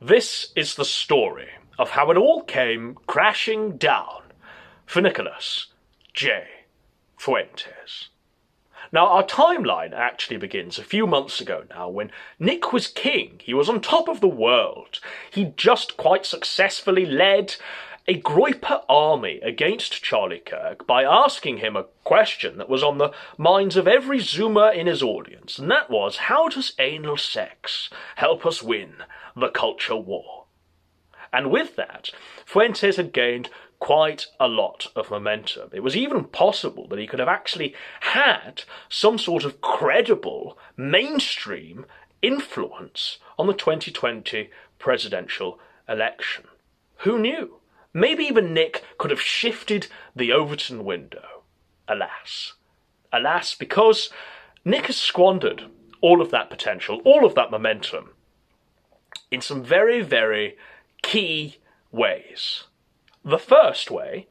This is the story of how it all came crashing down for Nicholas J. Fuentes. Now, our timeline actually begins a few months ago now when Nick was king. He was on top of the world. He just quite successfully led a Groyper army against Charlie Kirk by asking him a question that was on the minds of every Zoomer in his audience, and that was, how does anal sex help us win the culture war? And with that, Fuentes had gained quite a lot of momentum. It was even possible that he could have actually had some sort of credible mainstream influence on the 2020 presidential election. Who knew? Maybe even Nick could have shifted the Overton window. Alas. Alas, because Nick has squandered all of that potential, all of that momentum, in some very, very key ways. The first way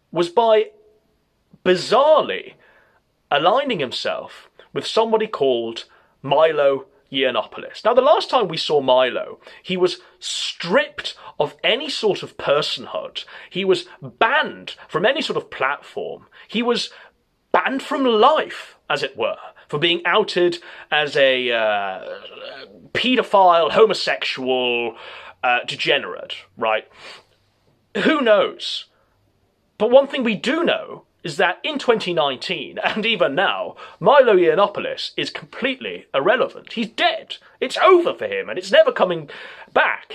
was by bizarrely aligning himself with somebody called Milo Yiannopoulos. Now, the last time we saw Milo, he was stripped of any sort of personhood. He was banned from any sort of platform. He was banned from life, as it were, for being outed as a paedophile, homosexual, degenerate, right? Who knows? But one thing we do know is that in 2019, and even now, Milo Yiannopoulos is completely irrelevant. He's dead. It's over for him, and it's never coming back.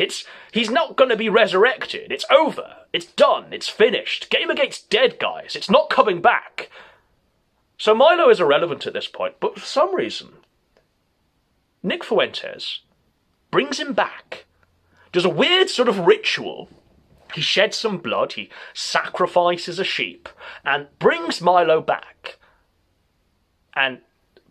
He's not going to be resurrected. It's over. It's done. It's finished. Game against dead, guys. It's not coming back. So Milo is irrelevant at this point, but for some reason, Nick Fuentes brings him back. Does a weird sort of ritual. He sheds some blood, he sacrifices a sheep, and brings Milo back. And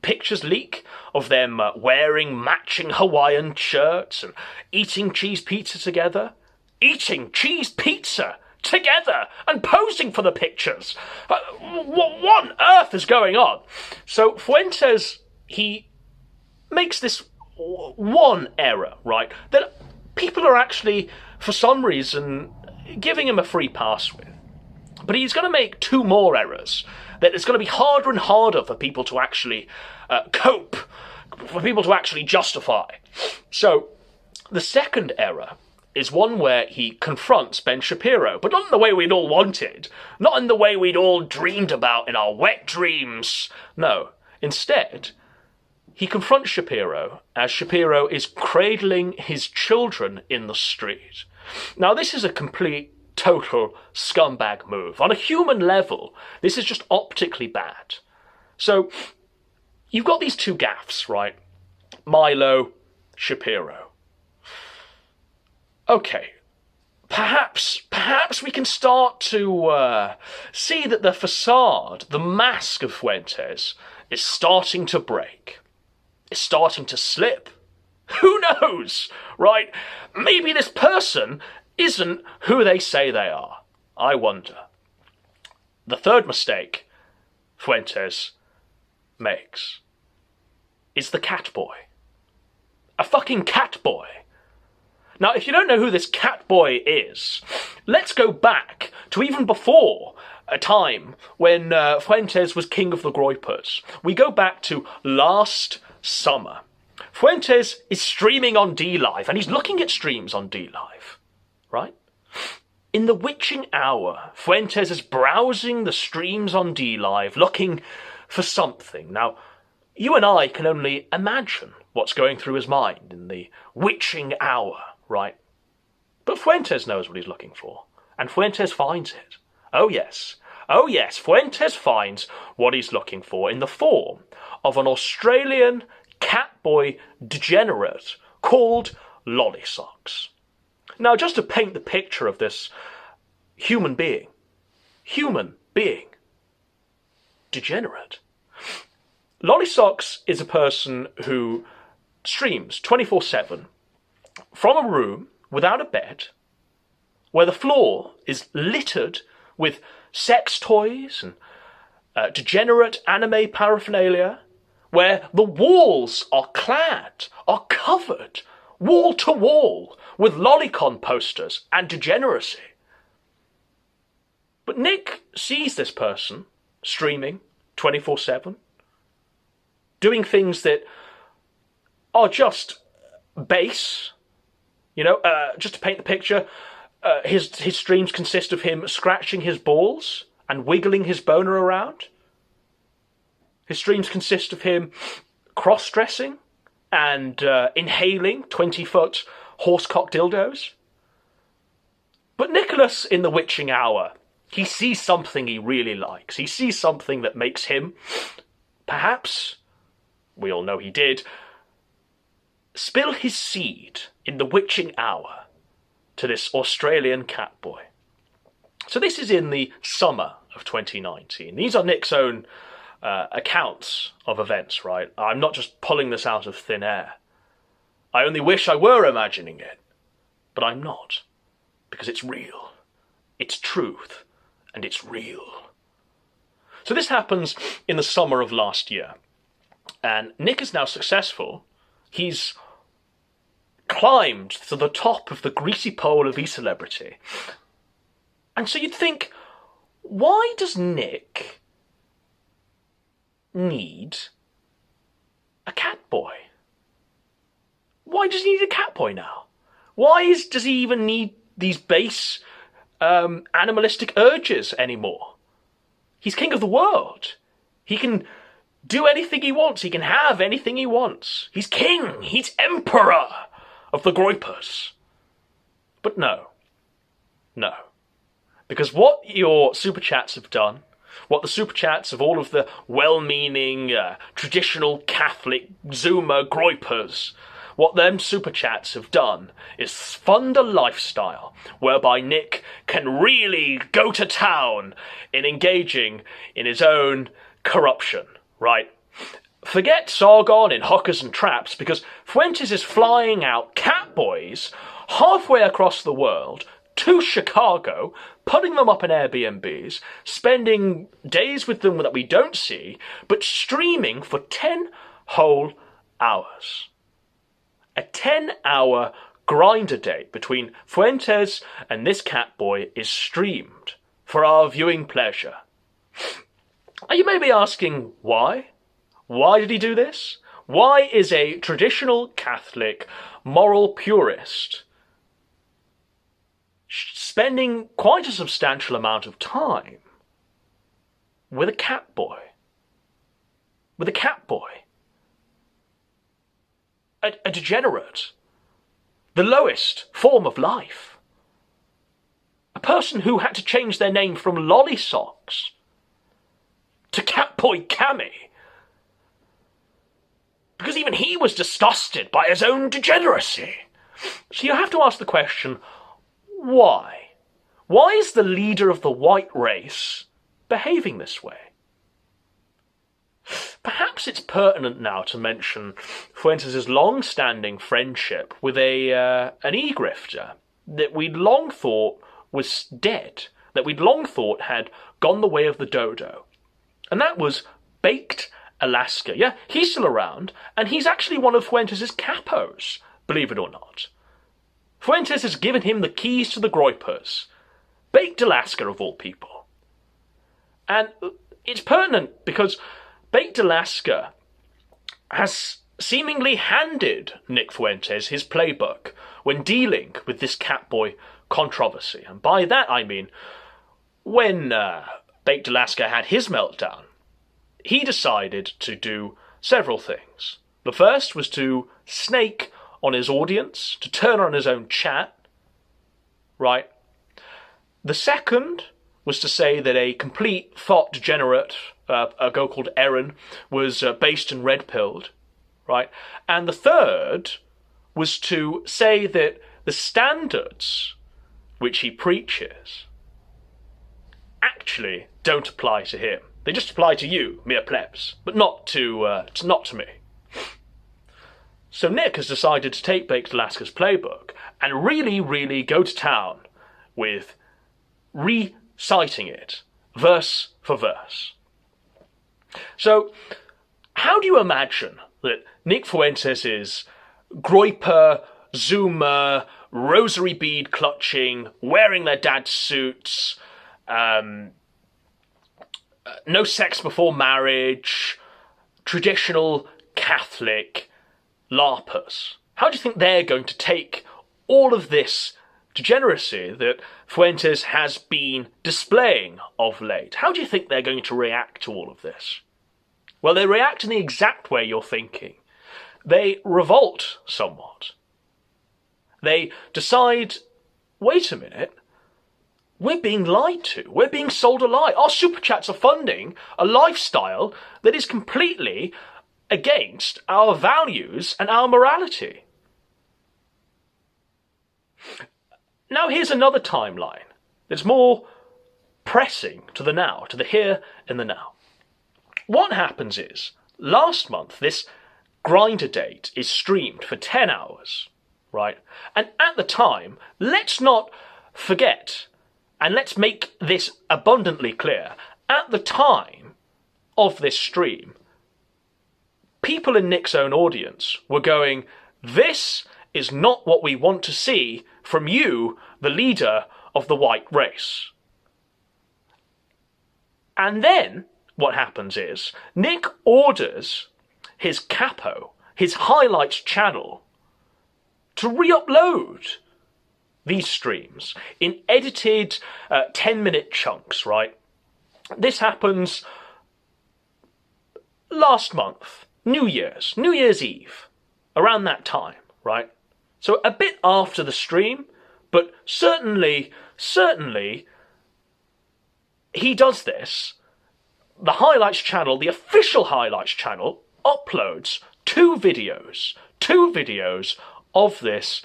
pictures leak of them wearing matching Hawaiian shirts and eating cheese pizza together. Eating cheese pizza together and posing for the pictures. What on earth is going on? So Fuentes, he makes this one error, right, that people are actually, for some reason, giving him a free pass with. But he's going to make two more errors that it's going to be harder and harder for people to actually cope, for people to actually justify. So the second error is one where he confronts Ben Shapiro, but not in the way we'd all wanted, not in the way we'd all dreamed about in our wet dreams. No, instead, he confronts Shapiro as Shapiro is cradling his children in the street. Now, this is a complete, total scumbag move. On a human level, this is just optically bad. So, you've got these two gaffes, right? Milo, Shapiro. Okay, perhaps we can start to see that the facade, the mask of Fuentes, is starting to break. It's starting to slip. Who knows, right? Maybe this person isn't who they say they are. I wonder. The third mistake Fuentes makes is the Catboy. A fucking Catboy. Now, if you don't know who this Catboy is, let's go back to even before a time when Fuentes was king of the Groypers. We go back to last summer. Fuentes is streaming on DLive, and he's looking at streams on DLive, right? In the witching hour, Fuentes is browsing the streams on DLive, looking for something. Now, you and I can only imagine what's going through his mind in the witching hour, right? But Fuentes knows what he's looking for, and Fuentes finds it. Oh yes, Fuentes finds what he's looking for in the form of an Australian Catboy degenerate called Lollysocks. Now, just to paint the picture of this human being, degenerate. Lollysocks is a person who streams 24/7 from a room without a bed, where the floor is littered with sex toys and degenerate anime paraphernalia, where the walls are covered wall to wall, with lolicon posters and degeneracy. But Nick sees this person streaming 24/7, doing things that are just base. Just to paint the picture, his streams consist of him scratching his balls and wiggling his boner around. His streams consist of him cross-dressing and inhaling 20-foot horsecock dildos. But Nicholas, in the witching hour, he sees something he really likes. He sees something that makes him, perhaps, we all know he did, spill his seed in the witching hour to this Australian Catboy. So this is in the summer of 2019. These are Nick's own accounts of events, right? I'm not just pulling this out of thin air. I only wish I were imagining it, but I'm not, because it's real. It's truth, and it's real. So this happens in the summer of last year, and Nick is now successful. He's climbed to the top of the greasy pole of e-celebrity. And so you'd think, why does Nick need a Catboy? Why does he need a Catboy now? Does he even need these base animalistic urges anymore? He's king of the world. He can do anything he wants. He can have anything he wants. He's king. He's emperor of the Groypers. But no. Because what your super chats have done, what the super chats of all of the well-meaning, traditional Catholic Zoomer Groypers, what them super chats have done is fund a lifestyle whereby Nick can really go to town in engaging in his own corruption, right? Forget Sargon in Hookers and Traps, because Fuentes is flying out Catboys halfway across the world to Chicago, putting them up in Airbnbs, spending days with them that we don't see, but streaming for 10 whole hours. A 10-hour grinder date between Fuentes and this Catboy is streamed for our viewing pleasure. You may be asking why? Why did he do this? Why is a traditional Catholic moral purist spending quite a substantial amount of time with a Catboy? With a Catboy. A degenerate. The lowest form of life. A person who had to change their name from Lolly Socks to Catboy Cammy. Because even he was disgusted by his own degeneracy. So you have to ask the question, why? Why is the leader of the white race behaving this way? Perhaps it's pertinent now to mention Fuentes' long-standing friendship with an e-grifter that we'd long thought was dead, that we'd long thought had gone the way of the dodo. And that was Baked Alaska. Yeah, he's still around, and he's actually one of Fuentes' capos, believe it or not. Fuentes has given him the keys to the Groypers. Baked Alaska, of all people. And it's pertinent because Baked Alaska has seemingly handed Nick Fuentes his playbook when dealing with this Catboy controversy. And by that I mean, when Baked Alaska had his meltdown, he decided to do several things. The first was to snake on his audience, to turn on his own chat, right? The second was to say that a complete thought degenerate, a girl called Erin, was based and red-pilled, right? And the third was to say that the standards which he preaches actually don't apply to him. They just apply to you, mere plebs, but not to me. So Nick has decided to take Baked Alaska's playbook and really, really go to town with reciting it, verse for verse. So, how do you imagine that Nick Fuentes' Groyper Zoomer, rosary bead clutching, wearing their dad's suits, no sex before marriage, traditional Catholic LARPers. How do you think they're going to take all of this degeneracy that Fuentes has been displaying of late? How do you think they're going to react to all of this? Well, they react in the exact way you're thinking. They revolt somewhat. They decide, wait a minute, we're being lied to. We're being sold a lie. Our super chats are funding a lifestyle that is completely against our values and our morality. Now here's another timeline that's more pressing to the now, to the here and the now. What happens is, last month, this Grindr date is streamed for 10 hours, right? And at the time, let's not forget, and let's make this abundantly clear, at the time of this stream, people in Nick's own audience were going, this is not what we want to see from you, the leader of the white race. And then what happens is, Nick orders his capo, his highlights channel, to re-upload these streams in edited 10-minute chunks, right? This happens last month, New Year's Eve, around that time, right? So a bit after the stream, but certainly, he does this. The highlights channel, the official highlights channel, uploads two videos of this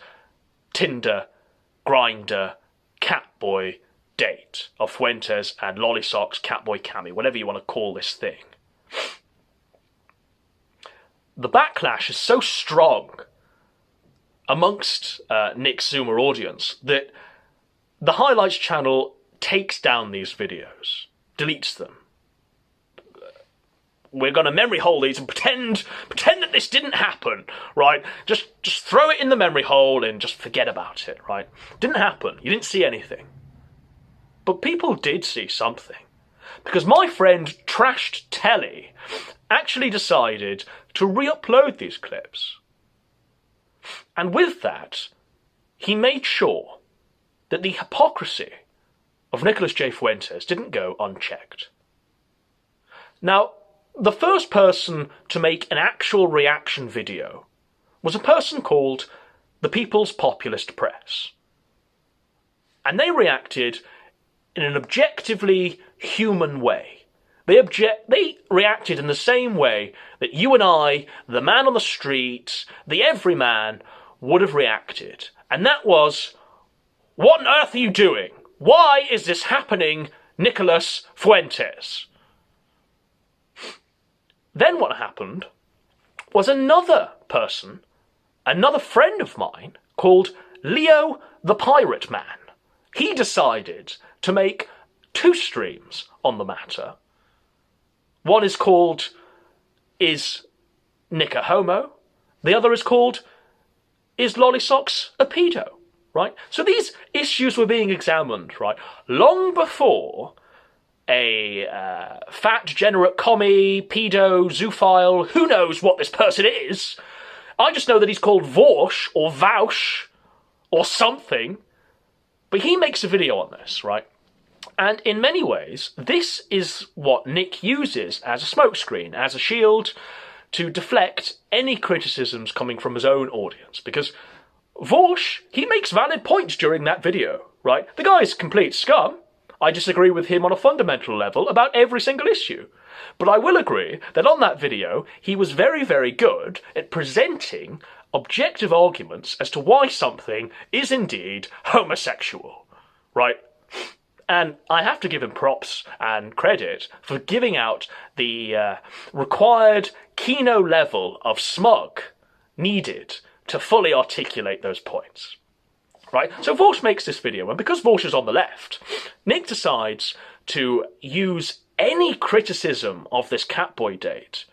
Tinder, Grindr, Catboy date of Fuentes and Lollysocks, Catboy Cammy, whatever you want to call this thing. The backlash is so strong amongst Nick's Zoomer audience that the highlights channel takes down these videos, deletes them. We're going to memory hole these and pretend that this didn't happen, right? Just throw it in the memory hole and just forget about it, right? Didn't happen. You didn't see anything. But people did see something. Because my friend Trashed Telly actually decided to re-upload these clips. And with that, he made sure that the hypocrisy of Nicholas J. Fuentes didn't go unchecked. Now, the first person to make an actual reaction video was a person called the People's Populist Press. And they reacted in an objectively human way. They reacted in the same way that you and I, the man on the street, the everyman, would have reacted. And that was, what on earth are you doing? Why is this happening, Nicholas Fuentes? Then what happened was another person, another friend of mine, called Leo the Pirate Man. He decided to make two streams on the matter. One is called, Is Nick a Homo? The other is called, Is Lollysocks a Pedo? Right? So these issues were being examined, right, long before a fat, degenerate commie, pedo, zoophile, who knows what this person is. I just know that he's called Vorsh or Vaush or something. But he makes a video on this, right? And in many ways, this is what Nick uses as a smokescreen, as a shield, to deflect any criticisms coming from his own audience. Because Vorsh, he makes valid points during that video, right? The guy's complete scum. I disagree with him on a fundamental level about every single issue. But I will agree that on that video, he was very, very good at presenting objective arguments as to why something is indeed homosexual, right? And I have to give him props and credit for giving out the required Kino level of smug needed to fully articulate those points. Right? So Vorsh makes this video, and because Vorsh is on the left, Nick decides to use any criticism of this Catboy date.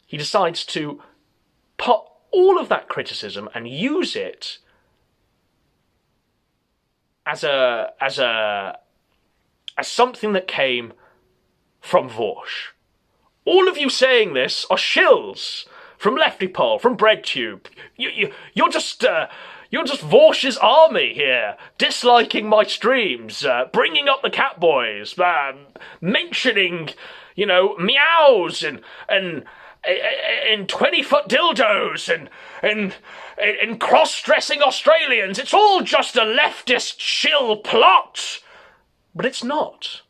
He decides to put all of that criticism and use it as something that came from Vorsh. All of you saying this are shills from Lefty Pole, from BreadTube. You're just Vorsh's army here, disliking my streams, bringing up the Catboys, mentioning, meows and 20-foot dildos and cross-dressing Australians. It's all just a leftist shill plot. But it's not.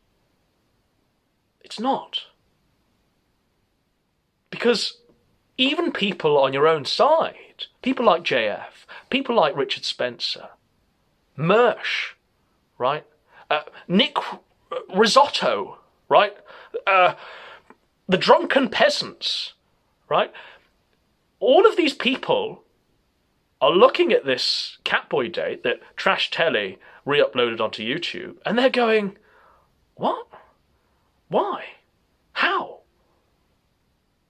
It's not. Because even people on your own side, people like JF, people like Richard Spencer, Mersh, right? Nick Risotto, right? The drunken peasants, right? All of these people are looking at this Catboy date that Trash Telly re-uploaded onto YouTube, and they're going, what? Why? How?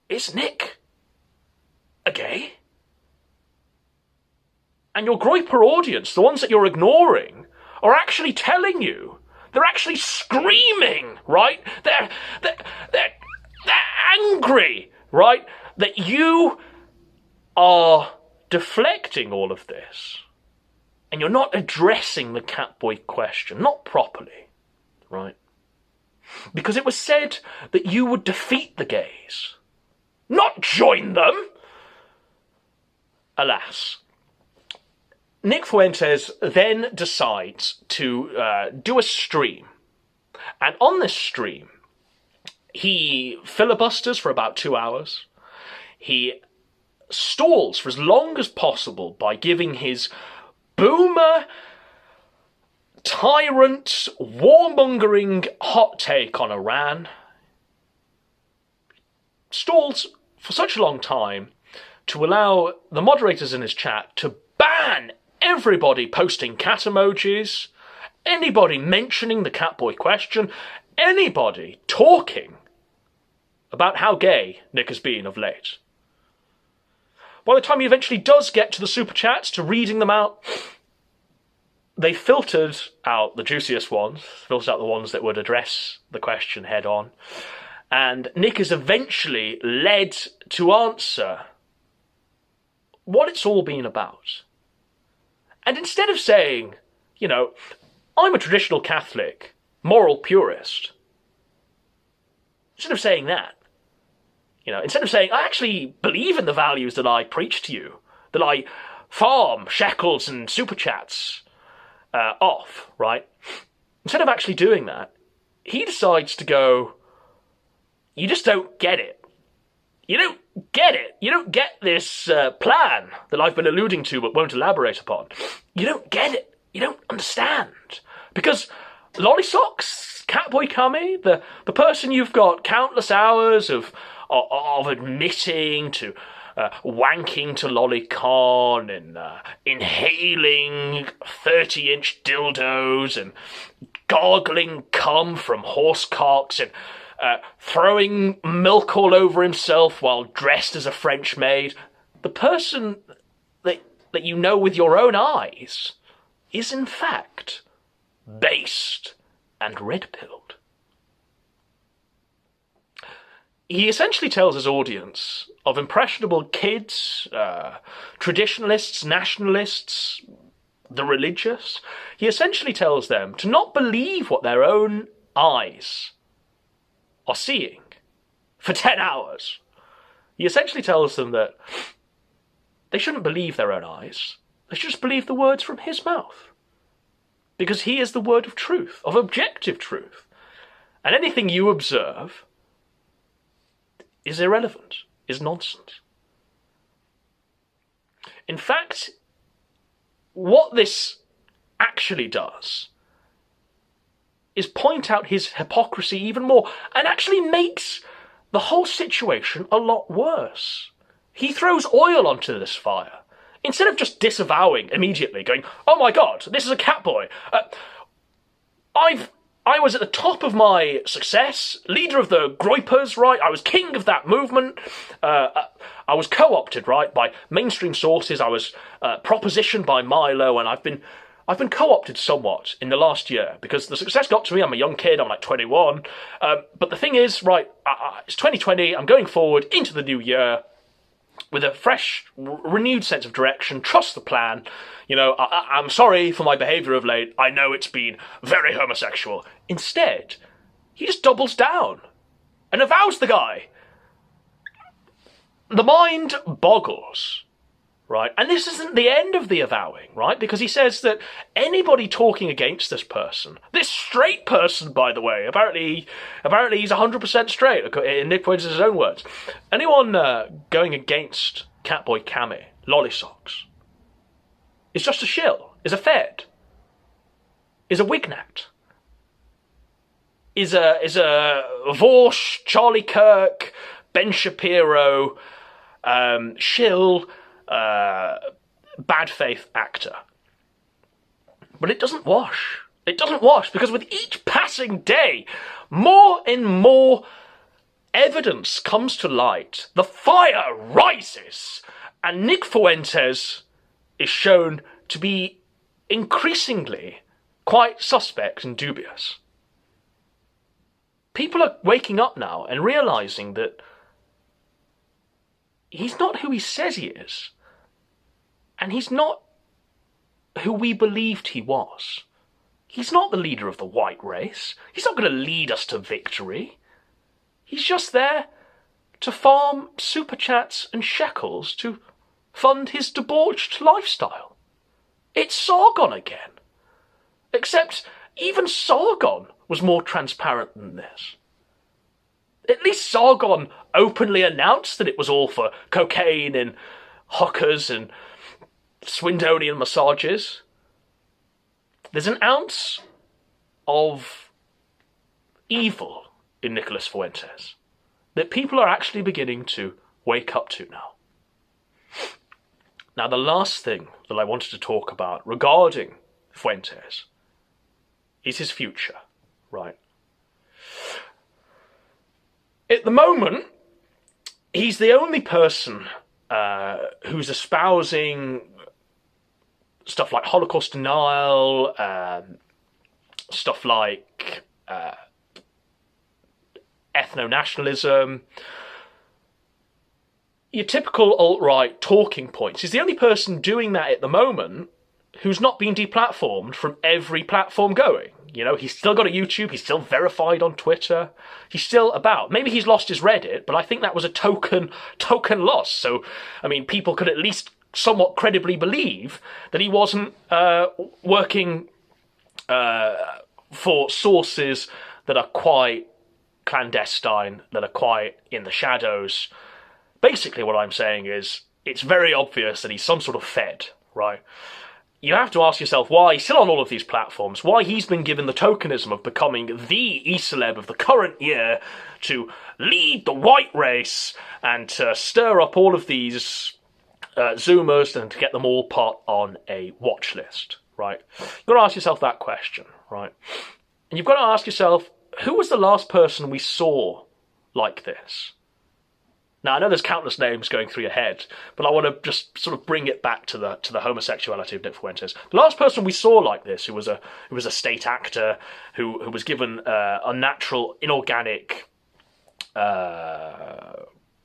Is Nick a gay? And your Groiper audience, the ones that you're ignoring, are actually telling you. They're actually screaming, right? They're angry, right? That you are deflecting all of this. And you're not addressing the Catboy question, not properly, right? Because it was said that you would defeat the gays, not join them. Alas. Nick Fuentes then decides to do a stream. And on this stream, he filibusters for about 2 hours. He stalls for as long as possible by giving his boomer, tyrant, warmongering hot take on Iran. Stalls for such a long time to allow the moderators in his chat to ban everybody posting cat emojis, anybody mentioning the Catboy question, anybody talking about how gay Nick has been of late. By the time he eventually does get to the super chats, to reading them out, they filtered out the juiciest ones, filtered out the ones that would address the question head on, and Nick is eventually led to answer what it's all been about. And instead of saying, I'm a traditional Catholic, moral purist, instead of saying that, instead of saying, I actually believe in the values that I preach to you, that I farm shekels and super chats off, right? Instead of actually doing that, he decides to go, you just don't get it. You don't get it. You don't get this plan that I've been alluding to but won't elaborate upon. You don't get it. You don't understand. Because Lolly Socks, Catboy Cummy, the person you've got countless hours of admitting to wanking to lolicon and inhaling 30-inch dildos and gargling cum from horse cocks and throwing milk all over himself while dressed as a French maid. The person that you know with your own eyes is in fact based and red-pilled. He essentially tells his audience of impressionable kids, traditionalists, nationalists, the religious. He essentially tells them to not believe what their own eyes are seeing for 10 hours. He essentially tells them that they shouldn't believe their own eyes. They should just believe the words from his mouth. Because he is the word of truth, of objective truth. And anything you observe is irrelevant, is nonsense. In fact, what this actually does is point out his hypocrisy even more, and actually makes the whole situation a lot worse. He throws oil onto this fire. Instead of just disavowing immediately, going, oh my god, this is a Catboy. I was at the top of my success, leader of the Groypers, right? I was king of that movement. I was co-opted, right, by mainstream sources. I was propositioned by Milo, and I've been co-opted somewhat in the last year because the success got to me. I'm a young kid. I'm like 21. But the thing is, right, it's 2020. I'm going forward into the new year with a fresh, renewed sense of direction. Trust the plan. You know, I'm sorry for my behaviour of late. I know it's been very homosexual. Instead, he just doubles down and avows the guy. The mind boggles, right? And this isn't the end of the avowing, right? Because he says that anybody talking against this person, this straight person, by the way, apparently he's 100% straight, in Nick Fuentes' own words. Anyone going against Catboy Cammy, Lollysocks, is just a shill, is a fed, is a wignat, is a Vorsh, Charlie Kirk, Ben Shapiro, shill, bad faith actor. But it doesn't wash. It doesn't wash because with each passing day, more and more evidence comes to light. The fire rises, and Nick Fuentes is shown to be increasingly quite suspect and dubious. People are waking up now and realising that he's not who he says he is. And he's not who we believed he was. He's not the leader of the white race. He's not going to lead us to victory. He's just there to farm super chats and shekels to fund his debauched lifestyle. It's Sargon again. Except even Sargon was more transparent than this. At least Sargon openly announced that it was all for cocaine and hookers and Swindonian massages. There's an ounce of evil in Nicholas Fuentes that people are actually beginning to wake up to now. Now, the last thing that I wanted to talk about regarding Fuentes is his future, right? At the moment, he's the only person who's espousing stuff like Holocaust denial, stuff like ethno-nationalism, your typical alt-right talking points. He's the only person doing that at the moment who's not been deplatformed from every platform going. You know, he's still got a YouTube, he's still verified on Twitter, he's still about. Maybe he's lost his Reddit, but I think that was a token loss. So, I mean, people could at least somewhat credibly believe that he wasn't working for sources that are quite clandestine, that are quite in the shadows. Basically what I'm saying is, it's very obvious that he's some sort of fed, right? You have to ask yourself why he's still on all of these platforms, why he's been given the tokenism of becoming the e-celeb of the current year to lead the white race and to stir up all of these Zoomers and to get them all put on a watch list, right? You've got to ask yourself that question, right? And you've got to ask yourself, who was the last person we saw like this? Now, I know there's countless names going through your head, but I want to just sort of bring it back to the homosexuality of Nick Fuentes. The last person we saw like this, who was a state actor, who was given unnatural, inorganic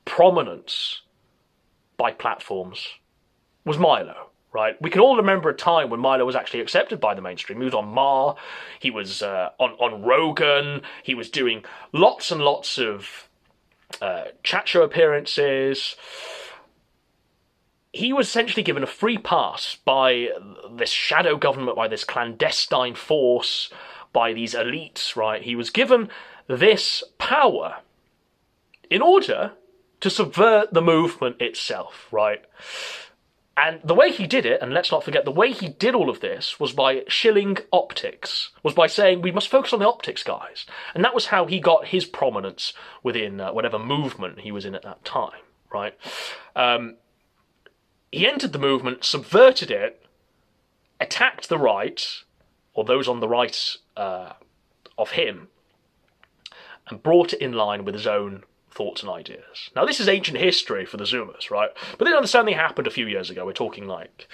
prominence by platforms, was Milo. Right? We can all remember a time when Milo was actually accepted by the mainstream. He was on Mar, he was on Rogan, he was doing lots and lots of chat show appearances. He was essentially given a free pass by this shadow government, by this clandestine force, by these elites, right? He was given this power in order to subvert the movement itself, right? And the way he did it, and let's not forget, the way he did all of this was by shilling optics, was by saying, we must focus on the optics, guys. And that was how he got his prominence within whatever movement he was in at that time, right? He entered the movement, subverted it, attacked the right, or those on the right of him and brought it in line with his own thoughts and ideas. Now, this is ancient history for the Zoomers, right? But this understanding happened a few years ago. We're talking like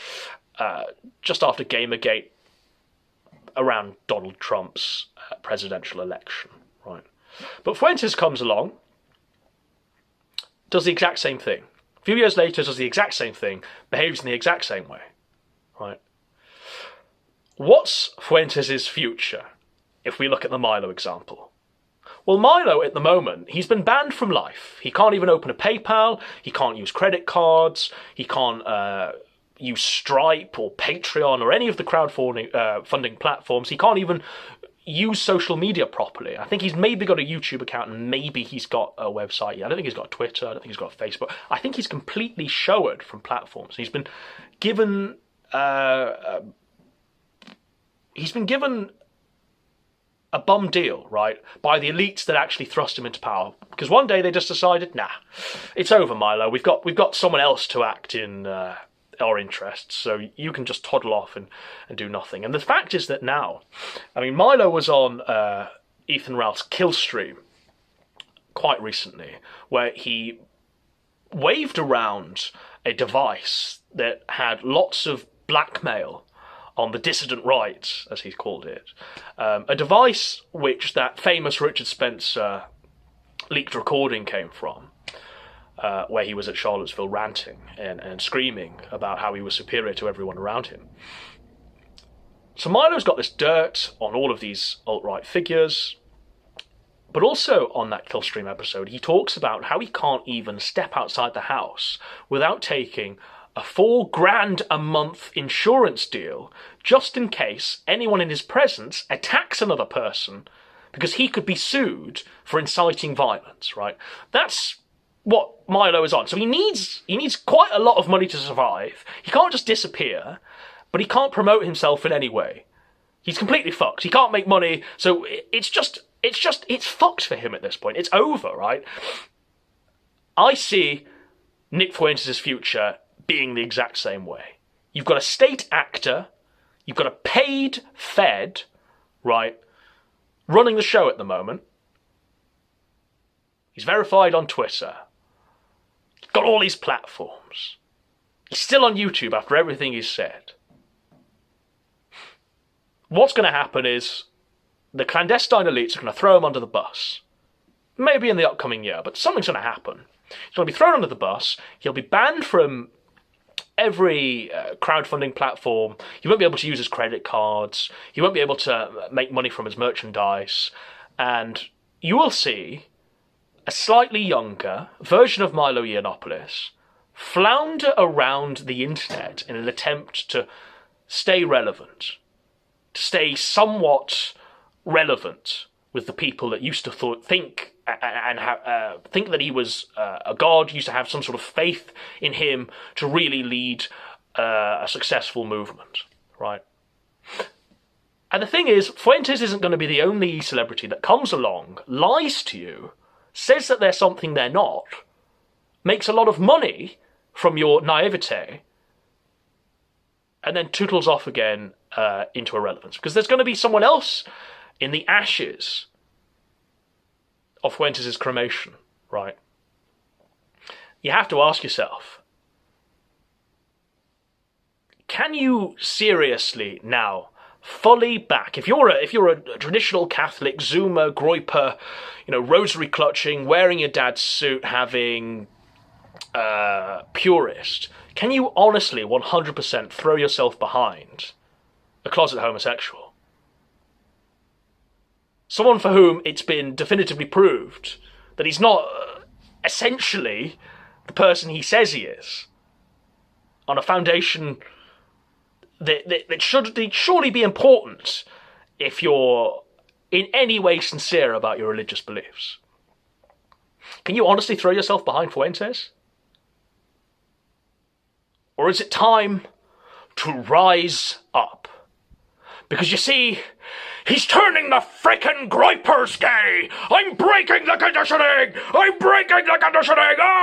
just after Gamergate, around Donald Trump's presidential election, right? But Fuentes comes along, does the exact same thing. A few years later, does the exact same thing, behaves in the exact same way, right? What's Fuentes' future if we look at the Milo example? Well, Milo, at the moment, he's been banned from life. He can't even open a PayPal, he can't use credit cards, he can't use Stripe or Patreon or any of the crowdfunding funding platforms. He can't even use social media properly. I think he's maybe got a YouTube account and maybe he's got a website. I don't think he's got Twitter, I don't think he's got Facebook. I think he's completely showered from platforms. He's been given a bum deal, right, by the elites that actually thrust him into power. Because one day they just decided, nah, it's over, Milo. We've got someone else to act in our interests, so you can just toddle off and do nothing. And the fact is that now, I mean, Milo was on Ethan Ralph's Kill stream quite recently, where he waved around a device that had lots of blackmail on the dissident right, as he's called it. A device which that famous Richard Spencer leaked recording came from, where he was at Charlottesville ranting and screaming about how he was superior to everyone around him. So Milo's got this dirt on all of these alt-right figures, but also on that Killstream episode, he talks about how he can't even step outside the house without taking a $4,000 a month insurance deal just in case anyone in his presence attacks another person, because he could be sued for inciting violence, right? That's what Milo is on. So he needs quite a lot of money to survive. He can't just disappear, but he can't promote himself in any way. He's completely fucked. He can't make money, so it's fucked for him at this point. It's over, right? I see Nick Fuentes' future being the exact same way. You've got a state actor, you've got a paid Fed, right, running the show at the moment. He's verified on Twitter. He's got all these platforms. He's still on YouTube after everything he's said. What's going to happen is the clandestine elites are going to throw him under the bus. Maybe in the upcoming year, but something's going to happen. He's going to be thrown under the bus. He'll be banned from every crowdfunding platform. He won't be able to use his credit cards. He won't be able to make money from his merchandise. And you will see a slightly younger version of Milo Yiannopoulos flounder around the internet in an attempt to stay relevant, to stay somewhat relevant with the people that used to think that he was a god, used to have some sort of faith in him to really lead a successful movement, right? And the thing is, Fuentes isn't going to be the only celebrity that comes along, lies to you, says that they're something they're not, makes a lot of money from your naivete, and then tootles off again into irrelevance. Because there's going to be someone else in the ashes of Fuentes' cremation, right? You have to ask yourself, can you seriously now fully back, if you're a traditional Catholic Zoomer, Groiper, rosary clutching, wearing your dad's suit, having purist, can you honestly 100% throw yourself behind a closet homosexual? Someone for whom it's been definitively proved that he's not essentially the person he says he is, on a foundation that should surely be important if you're in any way sincere about your religious beliefs. Can you honestly throw yourself behind Fuentes? Or is it time to rise up? Because you see, he's turning the frickin' Groipers gay! I'm breaking the conditioning! I'm breaking the conditioning! Ah!